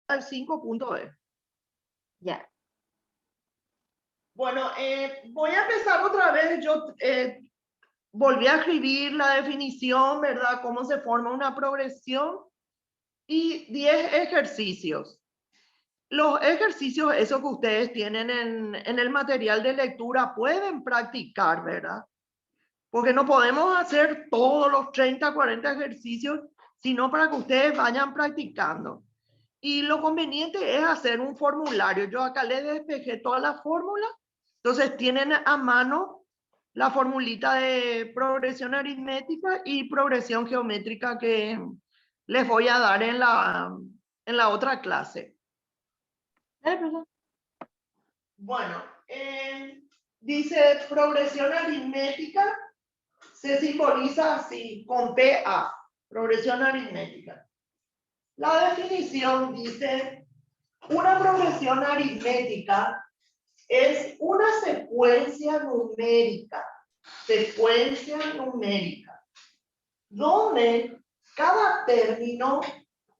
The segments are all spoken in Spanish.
al 5.e. Ya. Bueno, voy a empezar otra vez. Yo volví a escribir la definición, ¿verdad? Cómo se forma una progresión y 10 ejercicios. Los ejercicios, esos que ustedes tienen en el material de lectura, pueden practicar, ¿verdad? Porque no podemos hacer todos los 30, 40 ejercicios, sino para que ustedes vayan practicando. Y lo conveniente es hacer un formulario. Yo acá les despejé toda la fórmula. Entonces tienen a mano la formulita de progresión aritmética y progresión geométrica que les voy a dar en la otra clase. Bueno, dice progresión aritmética se simboliza así, con PA, progresión aritmética. La definición dice, una progresión aritmética es una secuencia numérica, donde cada término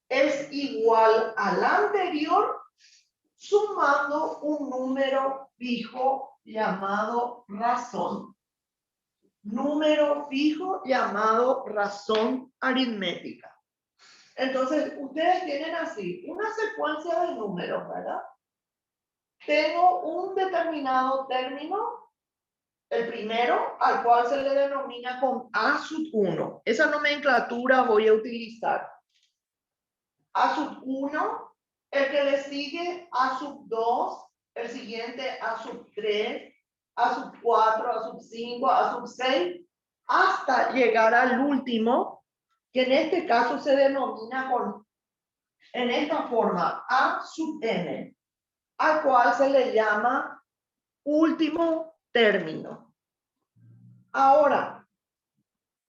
es igual al anterior sumando un número fijo llamado razón. Número fijo llamado razón aritmética. Entonces, ustedes tienen así una secuencia de números, ¿verdad? Tengo un determinado término, el primero, al cual se le denomina con A sub 1. Esa nomenclatura voy a utilizar. A sub 1, el que le sigue A sub 2, el siguiente A sub 3, A sub 4, A sub 5, A sub 6, hasta llegar al último, que en este caso se denomina en esta forma A sub n, al cual se le llama último término. Ahora,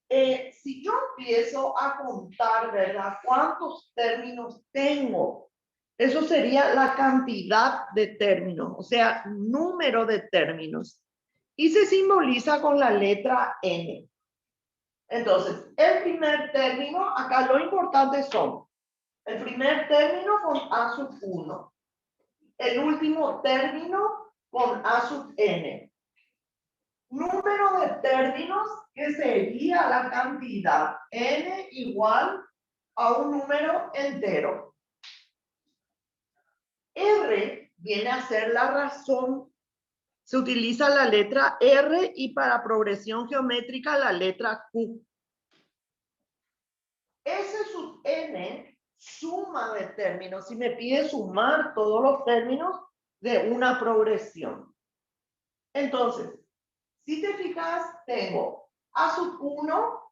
si yo empiezo a contar, ¿verdad? ¿Cuántos términos tengo? Eso sería la cantidad de términos, o sea, número de términos. Y se simboliza con la letra N. Entonces, el primer término, acá lo importante son, el primer término con A sub 1, el último término con A sub n. Número de términos que sería la cantidad n igual a un número entero. R viene a ser la razón. Se utiliza la letra R y para progresión geométrica la letra Q. S sub n, suma de términos. Si me pide sumar todos los términos de una progresión. Entonces, si te fijas, tengo A sub 1,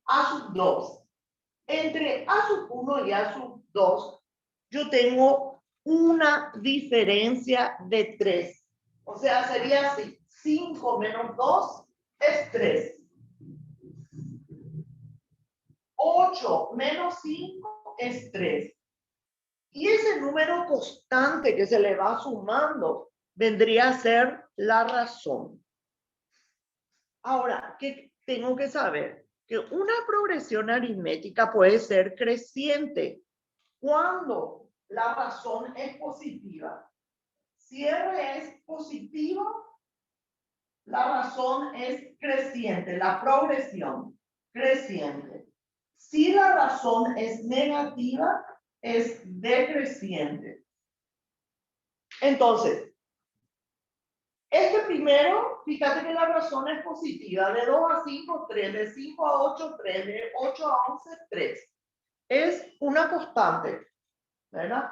A sub 2. Entre A sub 1 y A sub 2, yo tengo una diferencia de 3. O sea, sería así. 5 menos 2 es 3. 8 menos 5 es 3. Y ese número constante que se le va sumando vendría a ser la razón. Ahora, ¿qué tengo que saber? Que una progresión aritmética puede ser creciente cuando la razón es positiva. Si R es positivo, la razón es creciente, la progresión creciente. Si la razón es negativa, es decreciente. Entonces, este primero, fíjate que la razón es positiva. De 2 a 5, 3. De 5 a 8, 3. De 8 a 11, 3. Es una constante, ¿verdad?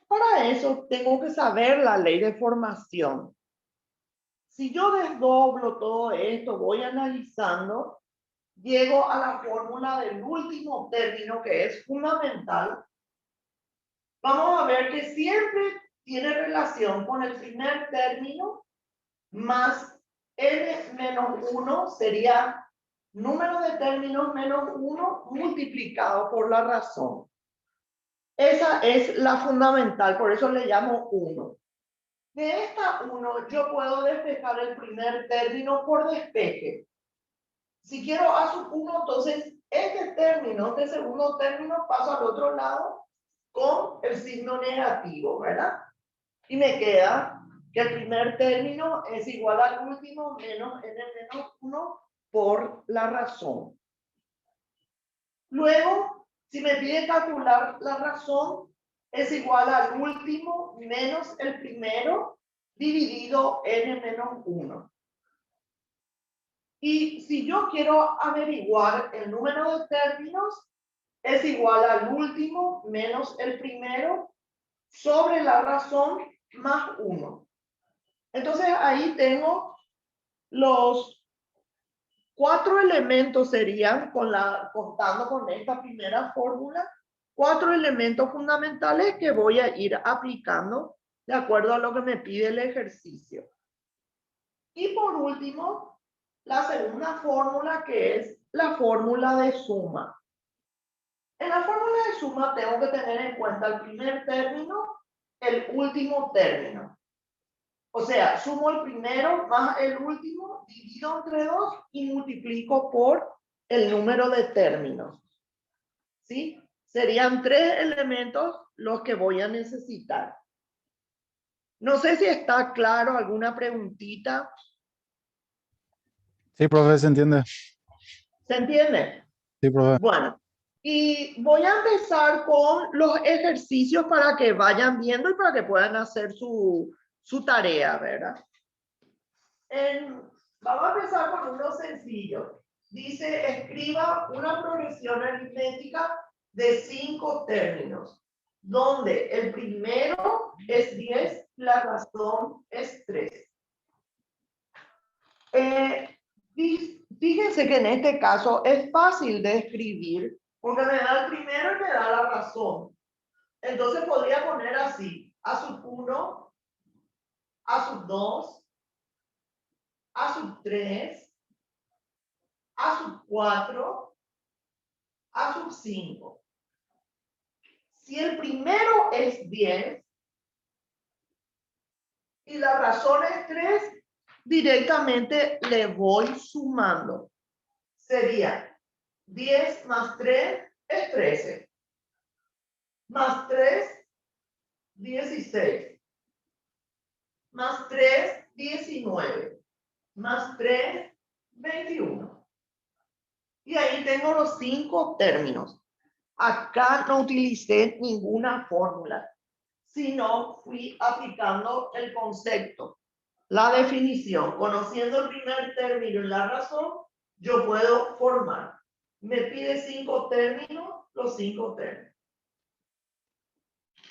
Para eso tengo que saber la ley de formación. Si yo desdoblo todo esto, voy analizando, llego a la fórmula del último término que es fundamental. Vamos a ver que siempre tiene relación con el primer término más n menos 1 sería número de términos menos 1 multiplicado por la razón. Esa es la fundamental, por eso le llamo 1. De esta 1 yo puedo despejar el primer término por despeje. Si quiero A sub 1, entonces este término, este segundo término, paso al otro lado con el signo negativo, ¿verdad? Y me queda que el primer término es igual al último menos n menos 1 por la razón. Luego, si me pide calcular la razón, es igual al último menos el primero dividido n menos 1. Y si yo quiero averiguar el número de términos, es igual al último menos el primero sobre la razón más 1. Entonces ahí tengo los 4 elementos, serían, contando con esta primera fórmula, 4 elementos fundamentales que voy a ir aplicando de acuerdo a lo que me pide el ejercicio. Y por último, la segunda fórmula, que es la fórmula de suma. En la fórmula de suma tengo que tener en cuenta el primer término, el último término. O sea, sumo el primero más el último, divido entre 2 y multiplico por el número de términos. ¿Sí? Serían 3 elementos los que voy a necesitar. No sé si está claro, alguna preguntita. Sí, profe, se entiende. ¿Se entiende? Sí, profe. Bueno, y voy a empezar con los ejercicios para que vayan viendo y para que puedan hacer su tarea, ¿verdad? Vamos a empezar con uno sencillo. Dice, escriba una progresión aritmética de 5 términos, donde el primero es 10, la razón es 3. Fíjense que en este caso es fácil de escribir, porque me da el primero y me da la razón. Entonces podría poner así, a sub 1, a sub 2, a sub 3, a sub 4, a sub 5. Si el primero es 10 y la razón es 3, directamente le voy sumando. Sería 10 más 3 es 13. Más 3, 16. Más 3, 19. Más 3, 21. Y ahí tengo los 5 términos. Acá no utilicé ninguna fórmula, sino fui aplicando el concepto, la definición. Conociendo el primer término y la razón, yo puedo formar. Me pide 5 términos, los 5 términos.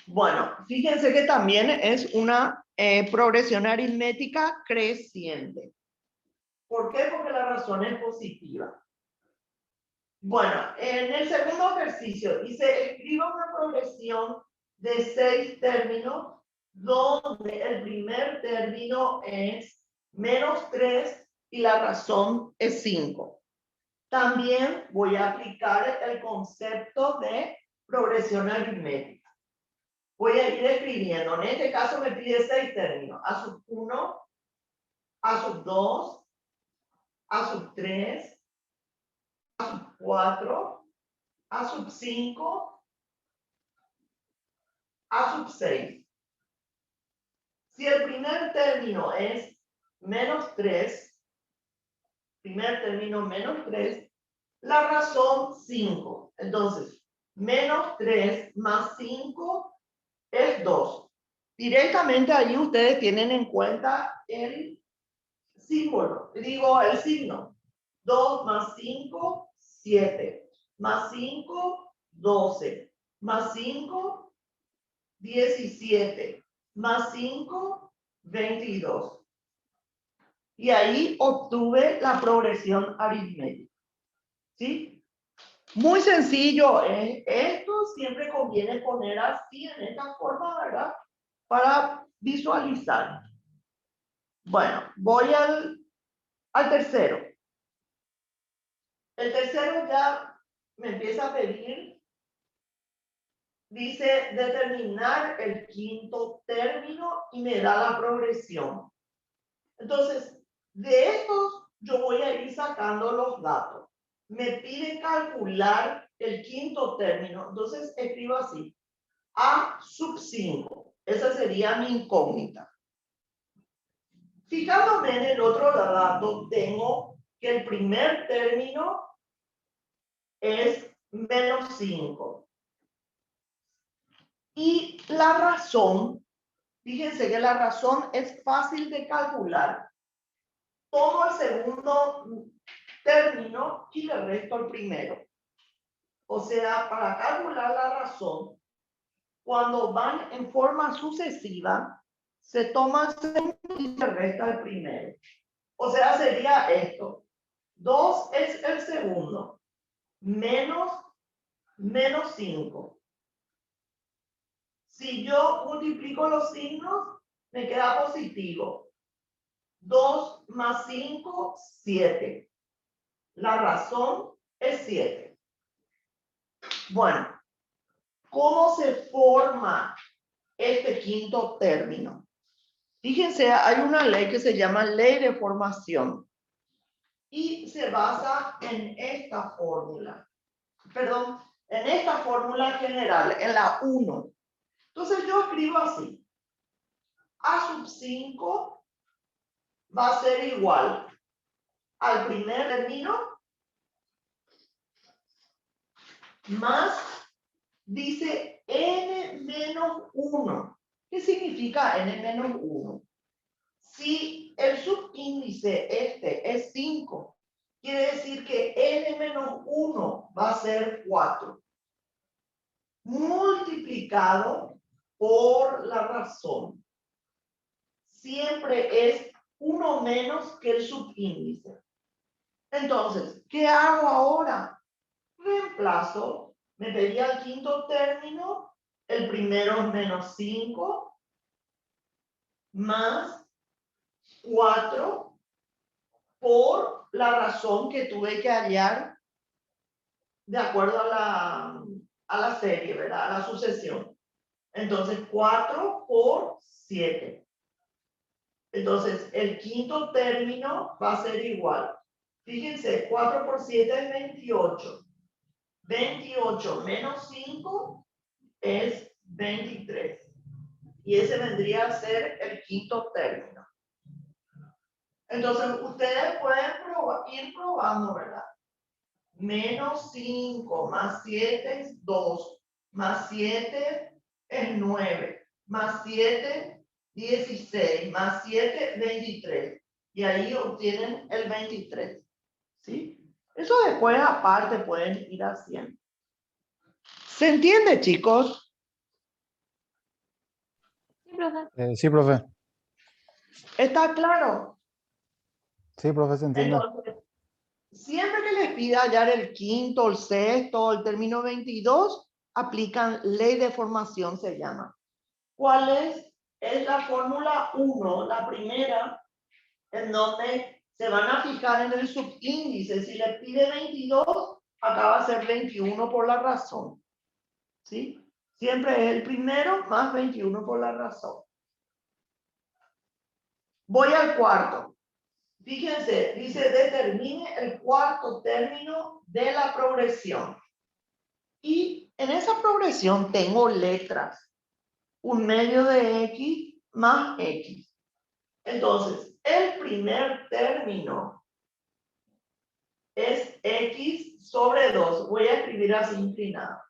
Bueno, fíjense que también es una progresión aritmética creciente. ¿Por qué? Porque la razón es positiva. Bueno, en el segundo ejercicio dice, escriba una progresión de 6 términos, donde el primer término es menos 3 y la razón es 5. También voy a aplicar el concepto de progresión aritmética. Voy a ir escribiendo. En este caso me pide 6 términos. A sub 1, a sub 2, a sub 3, a sub 4, a sub 5, a sub 6. Si el primer término es menos 3, primer término menos 3, la razón 5. Entonces, menos 3 más 5 es 2. Directamente ahí ustedes tienen en cuenta el símbolo, digo el signo. 2 más 5, 7. Más 5, 12. Más 5, 17. Más 5, 22. Y ahí obtuve la progresión aritmética. ¿Sí? Muy sencillo. Esto siempre conviene poner así, en esta forma, ¿verdad? Para visualizar. Bueno, voy al tercero. El tercero ya me empieza a pedir, dice determinar el quinto término y me da la progresión. Entonces, de estos yo voy a ir sacando los datos. Me pide calcular el quinto término, entonces escribo así. A sub 5. Esa sería mi incógnita. Fijándome en el otro dato, tengo que el primer término es menos 5. Y la razón, fíjense que la razón es fácil de calcular. Tomo el segundo término y le resto el primero. O sea, para calcular la razón, cuando van en forma sucesiva, se toma el segundo y se resta el primero. O sea, sería esto. 2 es el segundo, menos 5. Si yo multiplico los signos, me queda positivo. 2 más 5, 7. La razón es 7. Bueno, ¿cómo se forma este quinto término? Fíjense, hay una ley que se llama ley de formación y se basa en esta fórmula. Perdón, en esta fórmula general, en la 1. Entonces yo escribo así. A sub 5 va a ser igual al primer término más, dice, n menos 1. ¿Qué significa n menos 1? Si el subíndice este es 5, quiere decir que n menos 1 va a ser 4. Multiplicado por la razón. Siempre es 1 menos que el subíndice. Entonces, ¿qué hago ahora? Reemplazo, me pedía el quinto término, el primero es menos 5, más 4 por la razón que tuve que hallar de acuerdo a la serie, ¿verdad? A la sucesión. Entonces, 4 por 7. Entonces, el quinto término va a ser igual. Fíjense, 4 por 7 es 28. 28 menos 5 es 23. Y ese vendría a ser el quinto término. Entonces, ustedes pueden ir probando, ¿verdad? Menos 5 más 7 es 2. Más 7 es 9. Más 7, 16. Más 7, 23. Y ahí obtienen el 23. ¿Sí? Eso después aparte pueden ir haciendo. ¿Se entiende, chicos? Sí, profe. Sí, profe. ¿Está claro? Sí, profe, se entiende. Entonces, siempre que les pida hallar el quinto, el sexto, el término 22, aplican ley de formación, se llama. ¿Cuál es? Es la fórmula 1, la primera, en donde se van a fijar en el subíndice. Si le pide 22, acá va a ser 21 por la razón. ¿Sí? Siempre es el primero más 21 por la razón. Voy al cuarto. Fíjense, dice determine el cuarto término de la progresión. Y en esa progresión tengo letras. Un medio de x más x. Entonces, el primer término es x sobre 2. Voy a escribir así inclinado.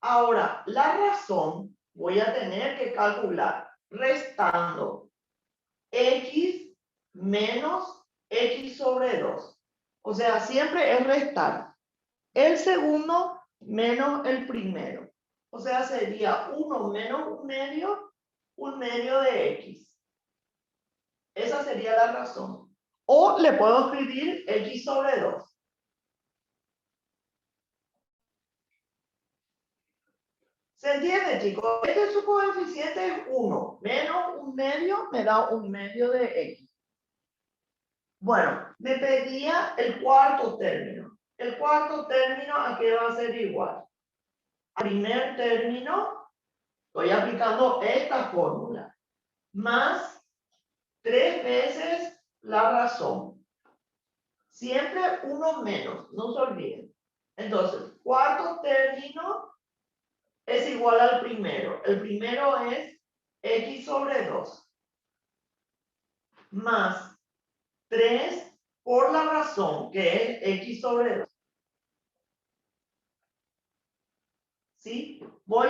Ahora, la razón voy a tener que calcular restando x menos x sobre 2. O sea, siempre es restar el segundo menos el primero. O sea, sería 1 menos un medio de x. Esa sería la razón. O le puedo escribir x sobre 2. ¿Se entiende, chicos? Este su coeficiente es 1. Menos un medio me da un medio de x. Bueno, me pedía el cuarto término. El cuarto término, ¿a qué va a ser igual? Al primer término, estoy aplicando esta fórmula. Más 3 veces la razón. Siempre uno menos, no se olviden. Entonces, cuarto término es igual al primero. El primero es x sobre 2 más 3 por la razón, que es x sobre 2. ¿Sí? Voy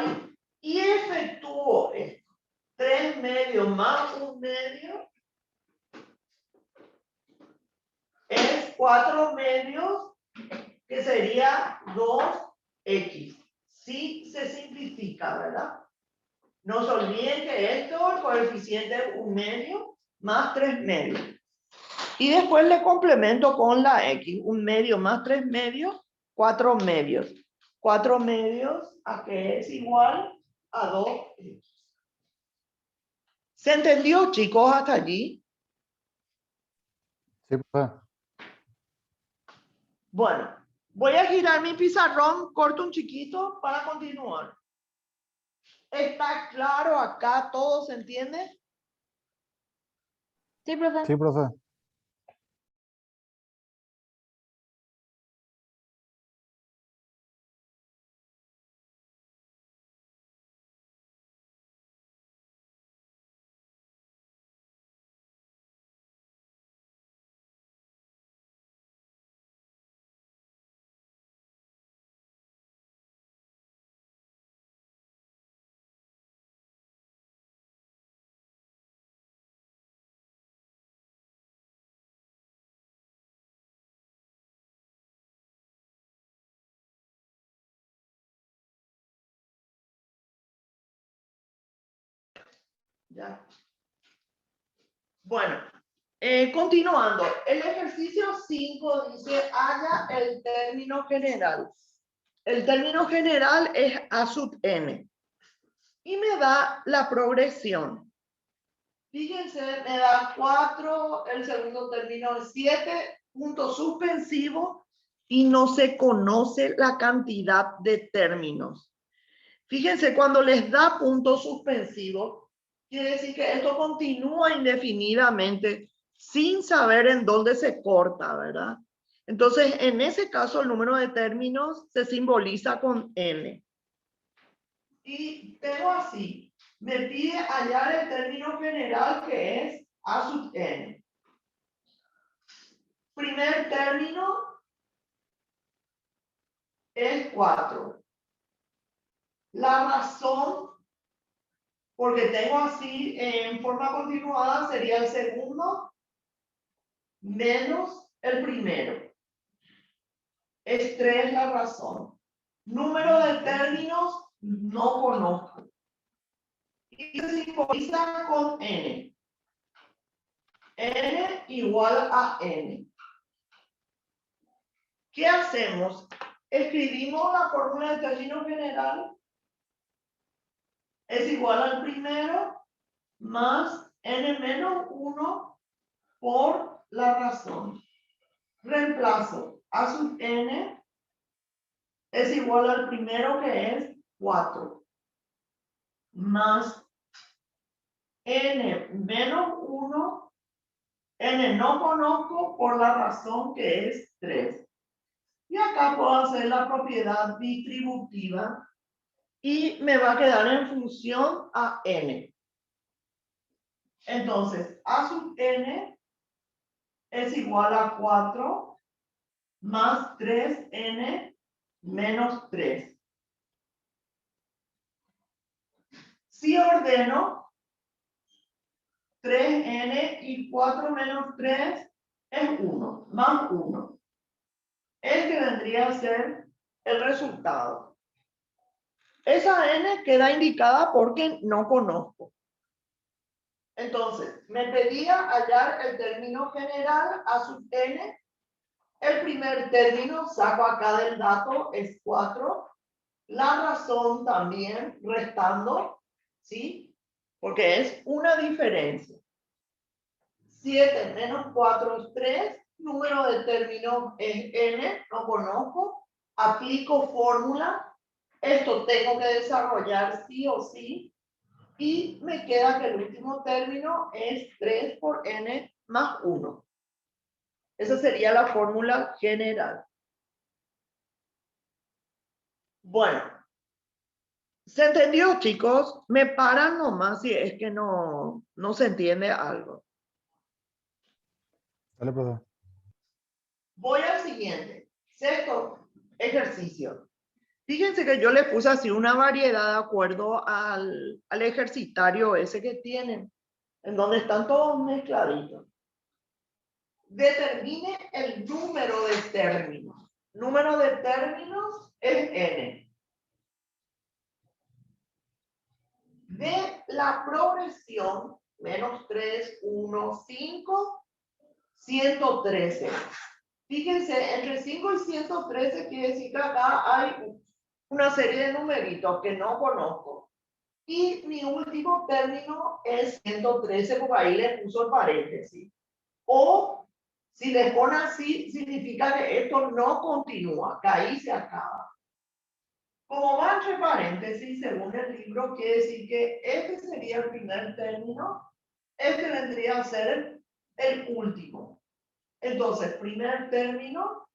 y efectúo esto. 3 medios más 1 medio es 4 medios, que sería 2x. Sí se simplifica, ¿verdad? No se olviden que esto, el coeficiente es 1 medio más 3 medios. Y después le complemento con la x. 1 medio más 3 medios, 4 medios. 4 medios a que es igual a 2x. ¿Se entendió, chicos, hasta allí? Sí, profe. Bueno, voy a girar mi pizarrón, corto un chiquito para continuar. ¿Está claro acá? ¿Todo se entiende? Sí, profe. Sí, profe. Ya. Bueno, continuando. El ejercicio 5 dice, halla el término general. El término general es A sub n. Y me da la progresión. Fíjense, me da 4, el segundo término es 7, punto suspensivo, y no se conoce la cantidad de términos. Fíjense, cuando les da punto suspensivo, quiere decir que esto continúa indefinidamente sin saber en dónde se corta, ¿verdad? Entonces, en ese caso, el número de términos se simboliza con n. Y tengo así, me pide hallar el término general que es A sub n. Primer término es 4. La razón, porque tengo así en forma continuada, sería el segundo menos el primero. Es 3 la razón. Número de términos no conozco. Y se simboliza con n. N igual a n. ¿Qué hacemos? Escribimos la fórmula de término general. Es igual al primero más n menos 1 por la razón. Reemplazo A sub n es igual al primero, que es 4. Más n menos 1. N no conozco por la razón, que es 3. Y acá puedo hacer la propiedad distributiva y me va a quedar en función a n. Entonces, A sub n es igual a 4 más 3n menos 3. Si ordeno, 3n y 4 menos 3 es 1, más 1. Este vendría a ser el resultado. Esa n queda indicada porque no conozco. Entonces, me pedía hallar el término general A sub n. El primer término, saco acá del dato, es 4. La razón también, restando, ¿sí? Porque es una diferencia. 7 menos 4 es 3. Número de términos es n, no conozco. Aplico fórmula. Esto tengo que desarrollar sí o sí. Y me queda que el último término es 3 por n más 1. Esa sería la fórmula general. Bueno, ¿Se entendió, chicos? Me paran nomás si es que no se entiende algo. Dale, profe. Voy al siguiente. Sexto ejercicio. Fíjense que yo les puse así una variedad de acuerdo al ejercitario ese que tienen, en donde están todos mezcladitos. Determine el número de términos. Número de términos es n. De la progresión, menos 3, 1, 5, 113. Fíjense, entre 5 y 113 quiere decir que acá hay una serie de numeritos que no conozco. Y mi último término es 113, porque ahí le puso el paréntesis. O si le pone así, significa que esto no continúa, que ahí se acaba. Como va entre paréntesis, según el libro, quiere decir que este sería el primer término, este vendría a ser el último. Entonces, primer término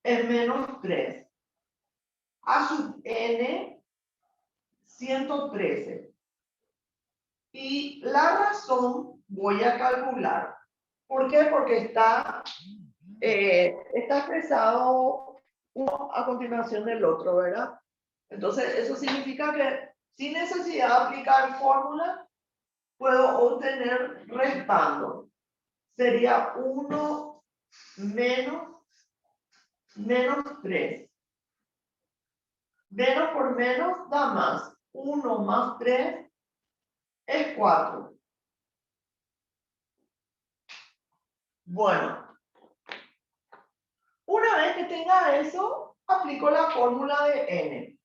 es menos 3. A sub n, 113. Y la razón voy a calcular. ¿Por qué? Porque está expresado uno a continuación del otro, ¿verdad? Entonces, eso significa que sin necesidad de aplicar fórmula, puedo obtener restando. Sería 1 menos 3. Menos por menos da más. 1 más 3 es 4. Bueno, una vez que tenga eso, aplico la fórmula de n.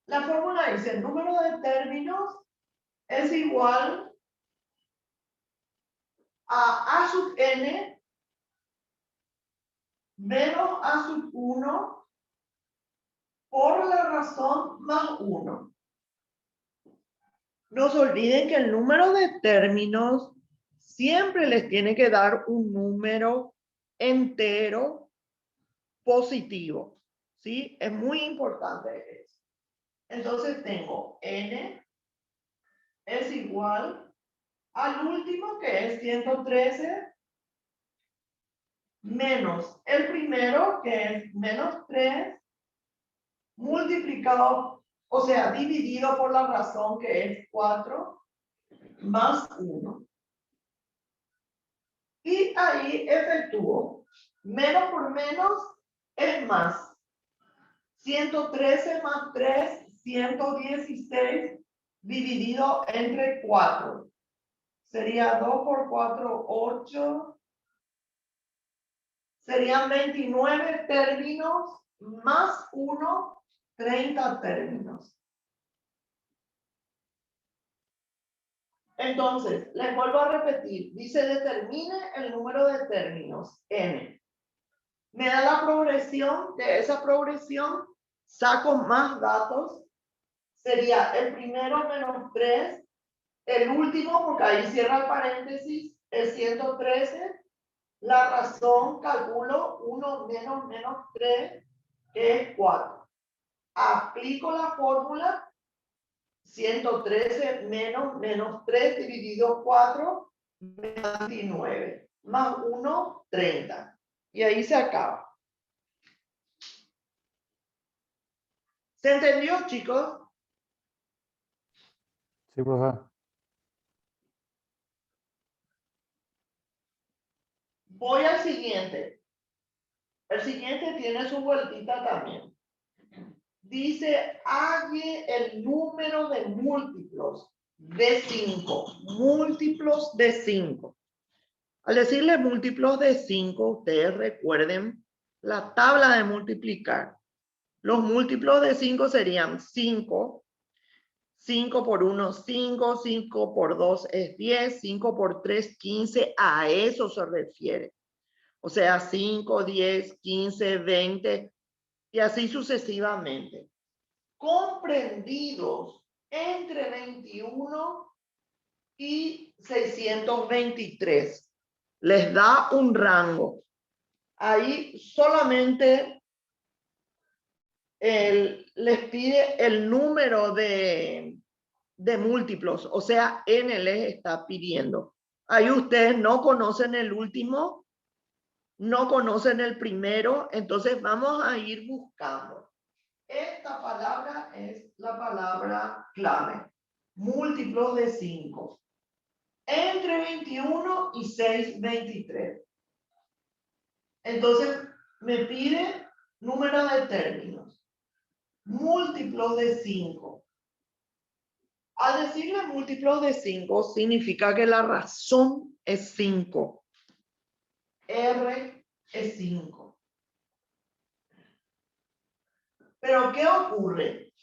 La fórmula dice, el número de términos es igual a sub n menos a sub 1 por la razón más 1. No se olviden que el número de términos siempre les tiene que dar un número entero positivo, ¿sí? Es muy importante eso. Entonces tengo n es igual al último, que es 113, menos el primero, que es menos 3, multiplicado, o sea, dividido por la razón, que es 4, más 1. Y ahí efectúo. Menos por menos es más. 113 más 3, 116, dividido entre 4. Sería 2 por 4, 8. Serían 29 términos más 1, 30 términos. Entonces, les vuelvo a repetir. Dice, determine el número de términos, n. Me da la progresión. De esa progresión saco más datos. Sería el primero menos 3. El último, porque ahí cierra el paréntesis, es 113. La razón, calculo 1 menos 3, que es 4. Aplico la fórmula. 113 menos 3 dividido 4, 29. Más 1, 30. Y ahí se acaba. ¿Se entendió, chicos? Sí, profe. Voy al siguiente. El siguiente tiene su vueltita también. Dice, halle el número de múltiplos de 5. Múltiplos de 5. Al decirle múltiplos de 5, ustedes recuerden la tabla de multiplicar. Los múltiplos de 5 serían 5. 5 por 1, 5. 5 por 2 es 10. 5 por 3, 15. A eso se refiere. O sea, 5, 10, 15, 20 y así sucesivamente. Comprendidos entre 21 y 623. Les da un rango. Ahí solamente les pide el número de múltiplos, o sea, n les está pidiendo. Ahí ustedes no conocen el último, no conocen el primero, entonces vamos a ir buscando. Esta palabra es la palabra clave. Múltiplos de 5. Entre 21 y 6, 23. Entonces, me pide número de términos. Múltiplos de 5. Al decirle múltiplos de 5, significa que la razón es 5. R es 5. Pero, ¿qué ocurre?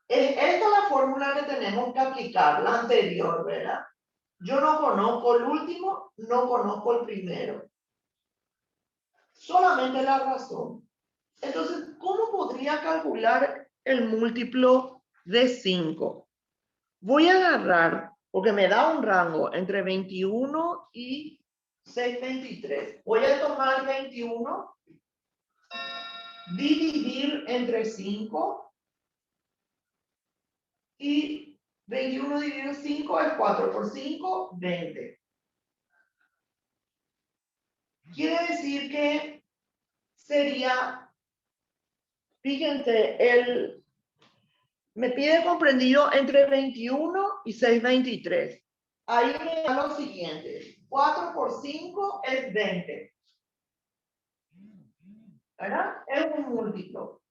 Esta es la fórmula que tenemos que aplicar, la anterior, ¿verdad? Yo no conozco el último, no conozco el primero. Solamente la razón. Entonces, ¿cómo podría calcular el múltiplo de 5? Voy a agarrar, porque me da un rango entre 21 y 623. Voy a tomar 21, dividir entre 5 y 21 dividido 5 es 4 por 5, 20. Quiere decir que sería, fíjense, me pide comprendido entre 21 y 623. Ahí me da lo siguiente. 4 por 5 es 20. ¿Verdad? Es un múltiplo.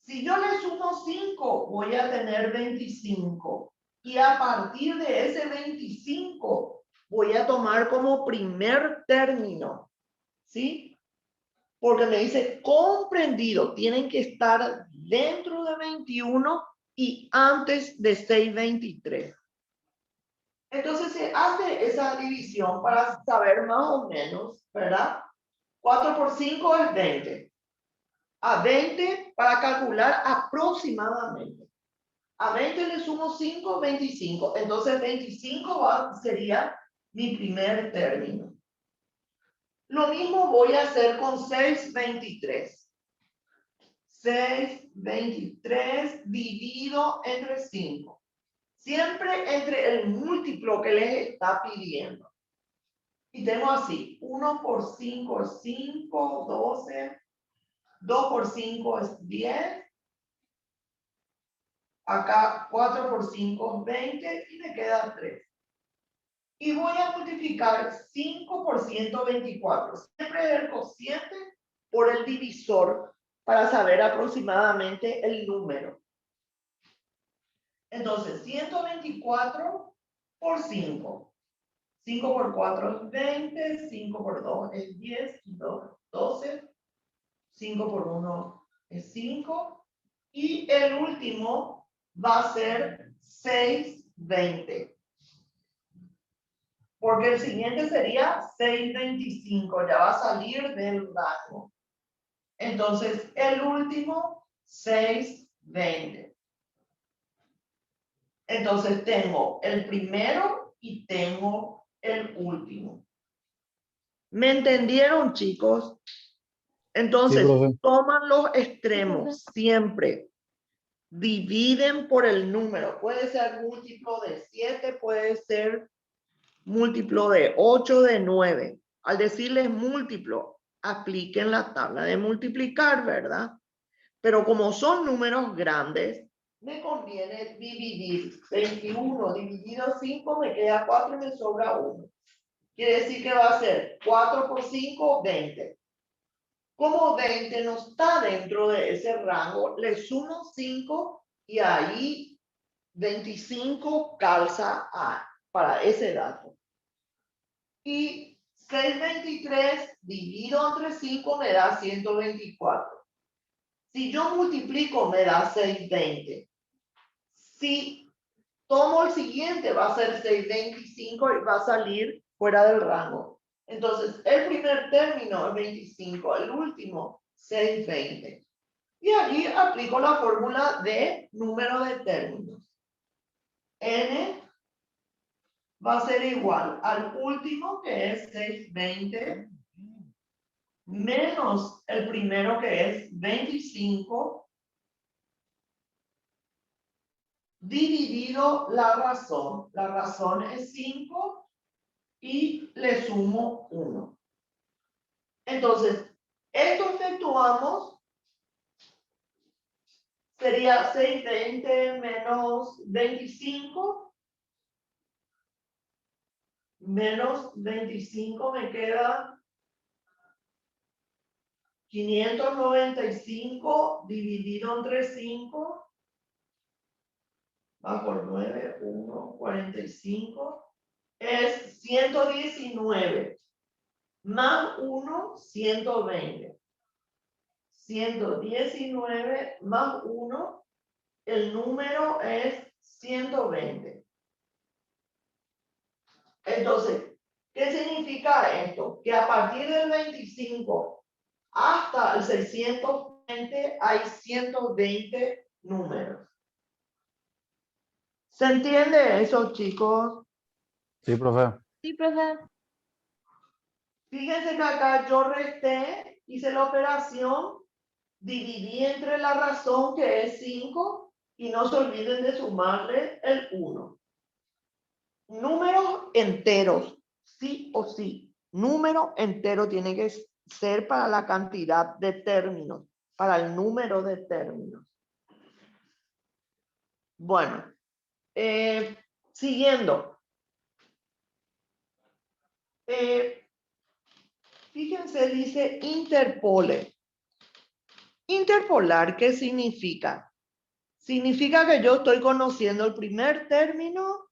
Si yo le sumo 5, voy a tener 25. Y a partir de ese 25, voy a tomar como primer término. ¿Sí? Porque me dice comprendido. Tienen que estar dentro de 21 y antes de 623. Entonces se hace esa división para saber más o menos, ¿verdad? 4 por 5 es 20. A 20 para calcular aproximadamente. A 20 le sumo 5, 25. Entonces 25 sería mi primer término. Lo mismo voy a hacer con 6, 23. 6, 23 dividido entre 5. Siempre entre el múltiplo que les está pidiendo. Y tengo así, 1 por 5 es 5, 12, 2 por 5 es 10, acá 4 por 5 es 20 y me queda 3. Y voy a multiplicar 5 por 124, siempre el cociente por el divisor para saber aproximadamente el número. Entonces, 124 por 5. 5 por 4 es 20, 5 por 2 es 10, 12, 5 por 1 es 5. Y el último va a ser 620. Porque el siguiente sería 625, ya va a salir del rango. Entonces, el último, 620. Entonces, tengo el primero y tengo el último. ¿Me entendieron, chicos? Entonces, Sí, toman los extremos siempre. Dividen por el número. Puede ser múltiplo de 7, puede ser múltiplo de 8, de 9. Al decirles múltiplo, apliquen la tabla de multiplicar, ¿verdad? Pero como son números grandes, me conviene dividir. 21 dividido 5 me queda 4 y me sobra 1. Quiere decir que va a ser 4 por 5, 20. Como 20 no está dentro de ese rango, le sumo 5 y ahí 25 calza para ese dato. Y 623 dividido entre 5 me da 124. Si yo multiplico me da 620. Si tomo el siguiente va a ser 625 y va a salir fuera del rango. Entonces el primer término es 25, el último 620. Y allí aplico la fórmula de número de términos. N va a ser igual al último, que es 620, menos el primero, que es 25, dividido la razón. La razón es 5 y le sumo 1. Entonces, esto efectuamos, sería 620 menos 25. Menos 25 me queda 595 dividido entre 5. Va por 9, 1, 45. Es 119. Más 1, 120. 119 más 1, el número es 120. Entonces, ¿qué significa esto? Que a partir del 25 hasta el 620 hay 120 números. ¿Se entiende eso, chicos? Sí, profe. Sí, profe. Fíjense que acá yo resté, hice la operación, dividí entre la razón que es 5 y no se olviden de sumarle el 1. Números enteros, sí o sí. Número entero tiene que ser para la cantidad de términos, para el número de términos. Bueno, siguiendo. Fíjense, dice interpole. Interpolar, ¿qué significa? Significa que yo estoy conociendo el primer término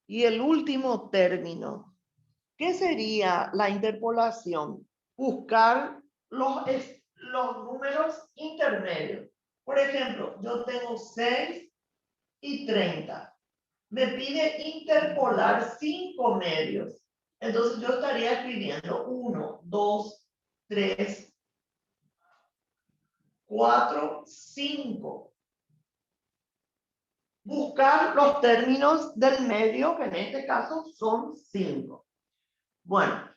y el último término. ¿Qué sería la interpolación? Buscar los números intermedios. Por ejemplo, yo tengo 6 y 30. Me pide interpolar 5 medios. Entonces yo estaría escribiendo 1, 2, 3, 4, 5. Buscar los términos del medio, que en este caso son 5. Bueno,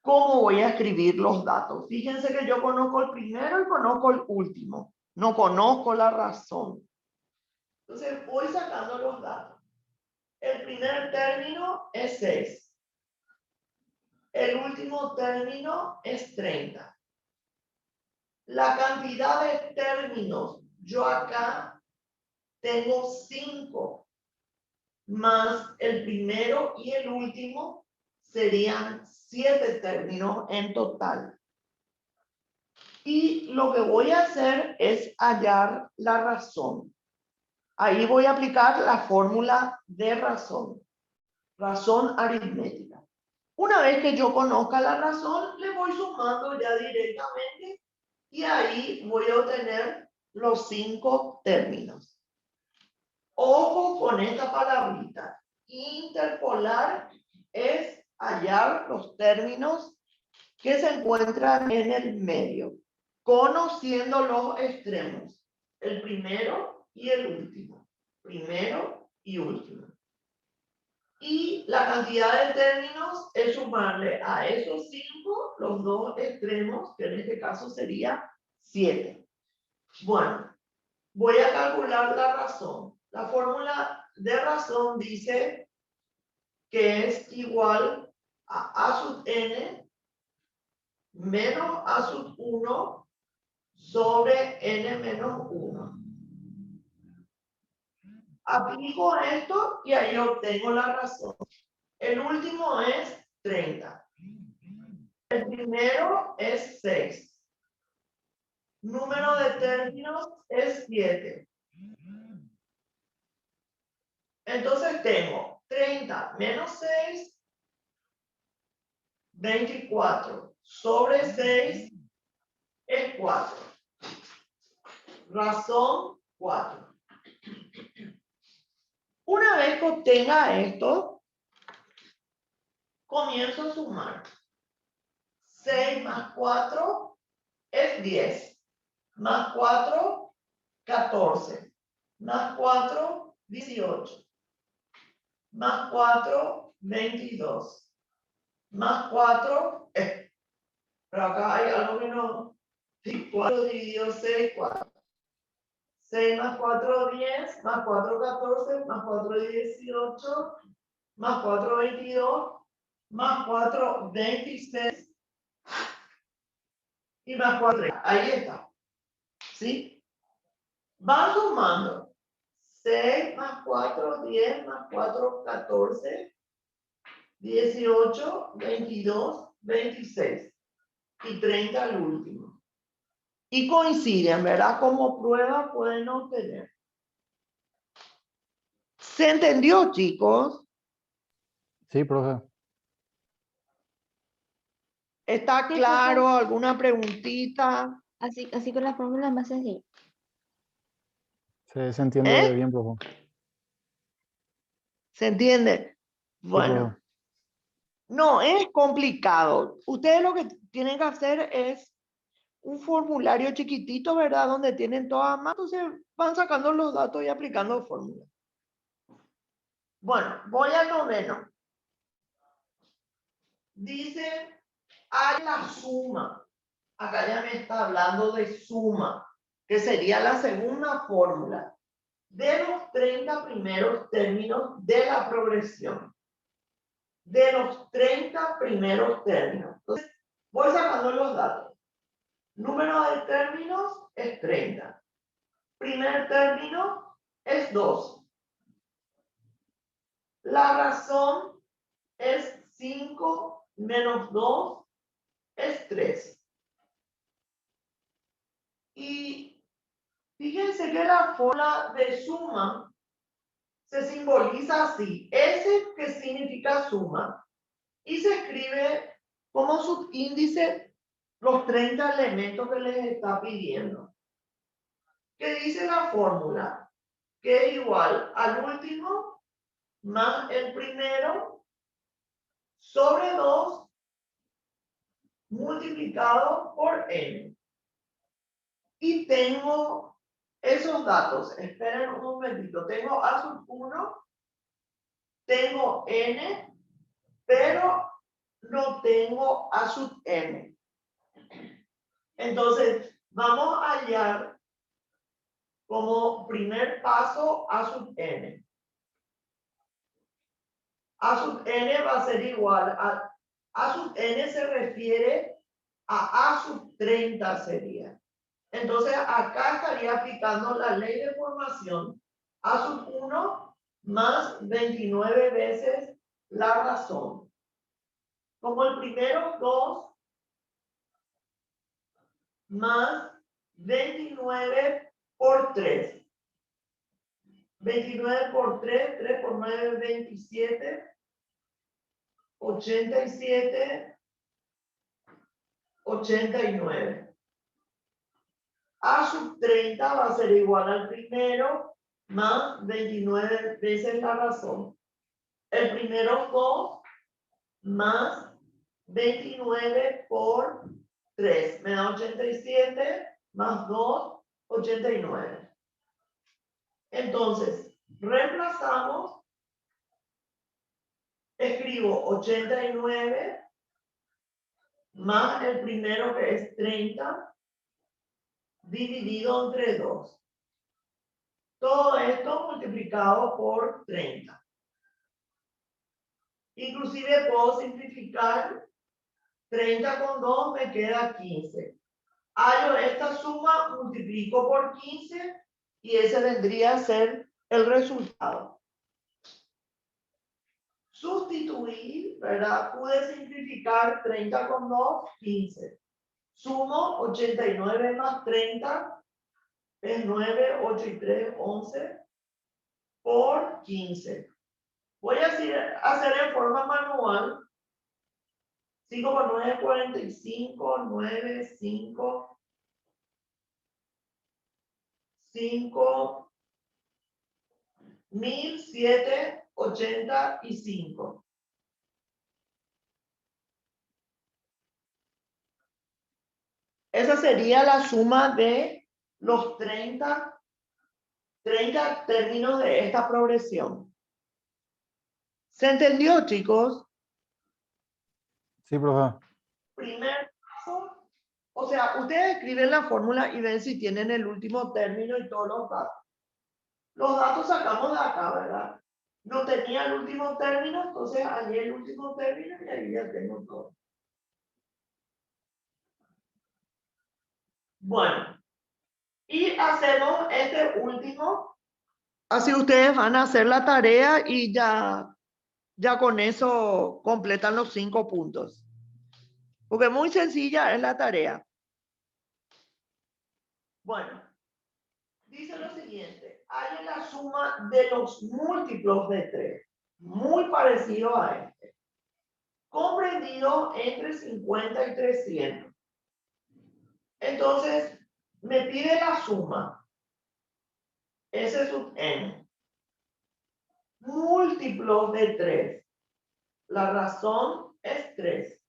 ¿cómo voy a escribir los datos? Fíjense que yo conozco el primero y conozco el último. No conozco la razón. Entonces voy sacando los datos. El primer término es 6. El último término es 30. La cantidad de términos, yo acá tengo 5. Más el primero y el último serían 7 términos en total. Y lo que voy a hacer es hallar la razón. Ahí voy a aplicar la fórmula de razón. Razón aritmética. Una vez que yo conozca la razón, le voy sumando ya directamente y ahí voy a obtener los 5 términos. Ojo con esta palabrita. Interpolar es hallar los términos que se encuentran en el medio, conociendo los extremos, el primero y el último, primero y último. Y la cantidad de términos es sumarle a esos 5 los 2 extremos, que en este caso sería 7. Bueno, voy a calcular la razón. La fórmula de razón dice que es igual a sub n menos a sub 1 sobre n menos 1. Aplico esto y ahí obtengo la razón. El último es 30. El primero es 6. Número de términos es 7. Entonces tengo 30 menos 6, 24 sobre 6 es 4. Razón 4. Una vez que obtenga esto, comienzo a sumar. 6 más 4 es 10. Más 4, 14. Más 4, 18. Más 4, 22. Más 4, pero acá hay algo que no. 4 dividido 6, 4. 6 más 4, 10, más 4, 14, más 4, 18, más 4, 22, más 4, 26, y más 4, ahí está, ¿sí? Van sumando, 6 más 4, 10, más 4, 14, 18, 22, 26, y 30 al último. Y coinciden, ¿verdad? Como prueba pueden obtener. ¿Se entendió, chicos? Sí, profe. ¿Está Sí, claro? profe. ¿Alguna preguntita? Así con la fórmula es más sencilla. Se entiende ¿Eh? bien, profe. ¿Se entiende? Sí, Bueno, profe. no, es complicado. Ustedes lo que tienen que hacer es un formulario chiquitito, ¿verdad? Donde tienen todas más, entonces van sacando los datos y aplicando fórmulas. Bueno, voy al noveno. Dice, hay la suma. Acá ya me está hablando de suma, que sería la segunda fórmula de los 30 primeros términos de la progresión. De los 30 primeros términos. Entonces, voy sacando los datos. Número de términos es 30. Primer término es 2. La razón es 5 menos 2 es 3. Y fíjense que la fórmula de suma se simboliza así. S que significa suma. Y se escribe como subíndice los 30 elementos que les está pidiendo. ¿Qué dice la fórmula? Que es igual al último más el primero sobre 2 multiplicado por n. Y tengo esos datos. Esperen un momentito. Tengo a sub 1, tengo n, pero no tengo a sub n. Entonces, vamos a hallar como primer paso a sub n. A sub n va a ser igual a sub n se refiere a sub 30 sería. Entonces, acá estaría aplicando la ley de formación. A sub 1 más 29 veces la razón. Como el primero, 2 más 29 por 3. 29 por 3, 3 por 9, 27, 87, 89. A sub 30 va a ser igual al primero más 29 veces la razón. El primero 2 más 29 por 3. Me da 87 más 2, 89. Entonces, reemplazamos. Escribo 89 más el primero que es 30 dividido entre 2. Todo esto multiplicado por 30. Inclusive puedo simplificar. 30 con 2 me queda 15. Hallo esta suma, multiplico por 15 y ese vendría a ser el resultado. Sustituir, ¿verdad? Pude simplificar 30 con 2, 15. Sumo 89 más 30 es 9, 8 y 3, 11 por 15. Voy a hacer en forma manual. 5 por 9, 45, 9, 5, 5, 1785. Esa sería la suma de los 30 términos de esta progresión. ¿Se entendió, chicos? Sí, profe. Primer paso, O sea, ustedes escriben la fórmula y ven si tienen el último término y todos los datos. Los datos sacamos de acá, ¿verdad? No tenía el último término, entonces allí el último término y ahí ya tengo todo. Bueno, y hacemos este último. Así ustedes van a hacer la tarea y ya con eso completan los 5 puntos. Porque muy sencilla es la tarea. Bueno, dice lo siguiente. Hay la suma de los múltiplos de 3. Muy parecido a este. Comprendido entre 50 y 300. Entonces, me pide la suma. S sub n. Múltiplo de 3. La razón es 3.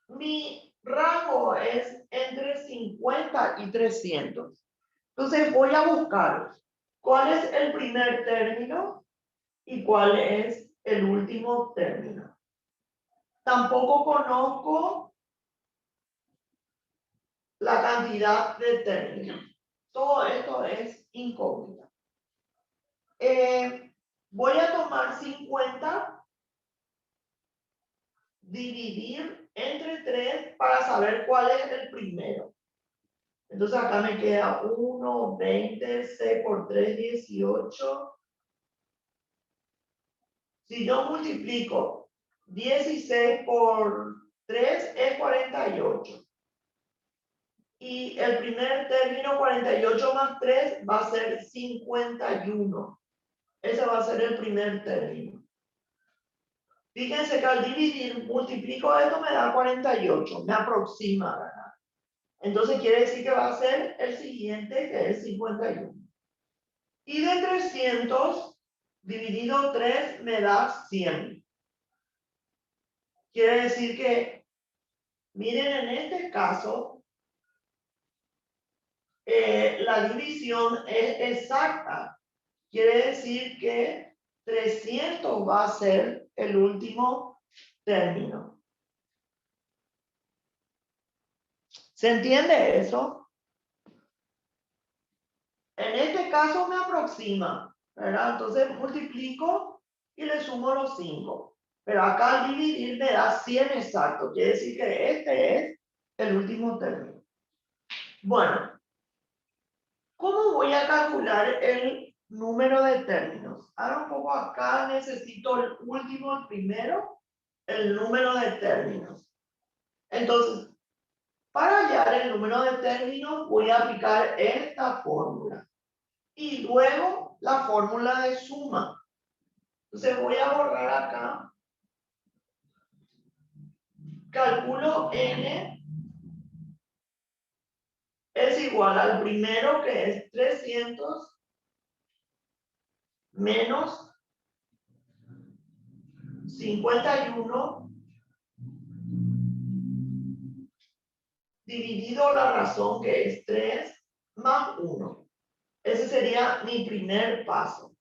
Mi rango es entre 50 y 300. Entonces voy a buscar cuál es el primer término y cuál es el último término. Tampoco conozco la cantidad de términos. Todo esto es incógnita. Voy a tomar 50, dividir entre 3 para saber cuál es el primero. Entonces acá me queda 1, 20, C por 3, 18. Si yo multiplico 16 por 3 es 48. Y el primer término, 48 más 3, va a ser 51. Ese va a ser el primer término. Fíjense que al dividir, multiplico esto, me da 48. Me aproxima, ¿verdad? Entonces quiere decir que va a ser el siguiente, que es 51. Y de 300 dividido 3 me da 100. Quiere decir que, miren, en este caso, la división es exacta. Quiere decir que 300 va a ser el último término. ¿Se entiende eso? En este caso me aproxima, ¿verdad? Entonces multiplico y le sumo los 5. Pero acá al dividir me da 100 exacto. Quiere decir que este es el último término. Bueno, ¿cómo voy a calcular el número de términos? Ahora un poco acá necesito el último, el primero, el número de términos. Entonces, para hallar el número de términos voy a aplicar esta fórmula. Y luego la fórmula de suma. Entonces voy a borrar acá. Calculo n es igual al primero, que es 300 menos 51 dividido la razón, que es 3 más 1. Ese sería mi primer paso.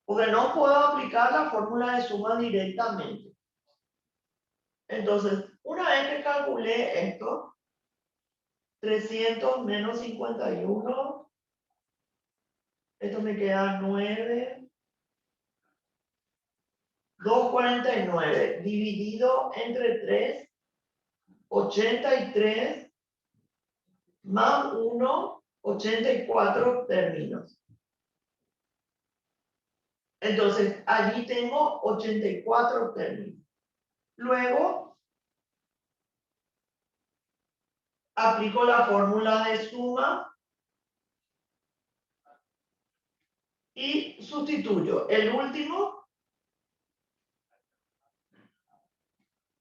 Porque no puedo aplicar la fórmula de suma directamente. Entonces, una vez que calculé esto, 300 menos 51, esto me queda 9, 249, dividido entre 3, 83, más 1, 84 términos. Entonces, allí tengo 84 términos. Luego, aplico la fórmula de suma y sustituyo el último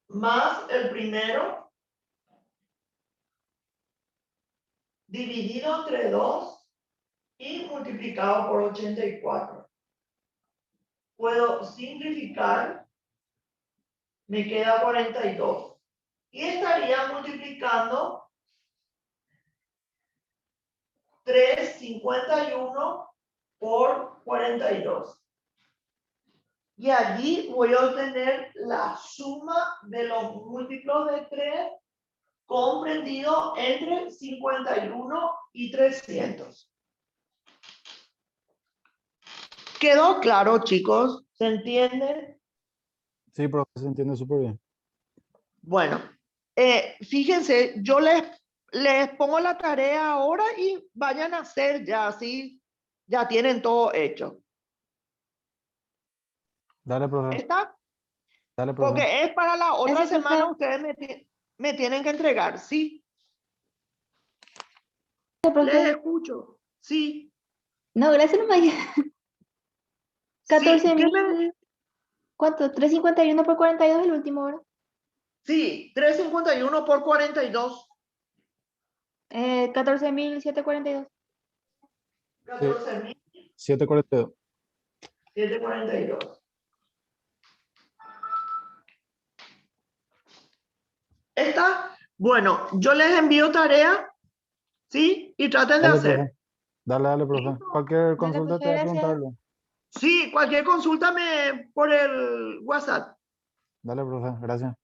más el primero dividido entre 2 y multiplicado por 84. Puedo simplificar, me queda 42. Y estaría multiplicando 351 por 42. Y allí voy a obtener la suma de los múltiplos de 3 comprendido entre 51 y 300. ¿Quedó claro, chicos? ¿Se entiende? Sí, profe, se entiende súper bien. Bueno, fíjense, yo les pongo la tarea ahora y vayan a hacer ya, así ya tienen todo hecho. Dale, profe. ¿Está? Dale, profe. Porque es para la otra Gracias, profe. semana, ustedes me tienen que entregar, ¿sí? Profe. Les escucho, sí. No, gracias nomás. Sí, 14 ¿qué mil. me- ¿Cuánto? 351 por 42 el último, ¿verdad? sí, 351 por 42. 14.742. 742. 14.742. ¿Está? Bueno, yo les envío tarea, ¿sí? Y traten de Dale, hacer. profe. Dale, profe. ¿Listo? Cualquier Dale, consulta profe, te voy a gracias. preguntarlo. Sí, cualquier consulta por el WhatsApp. Dale, profe. Gracias.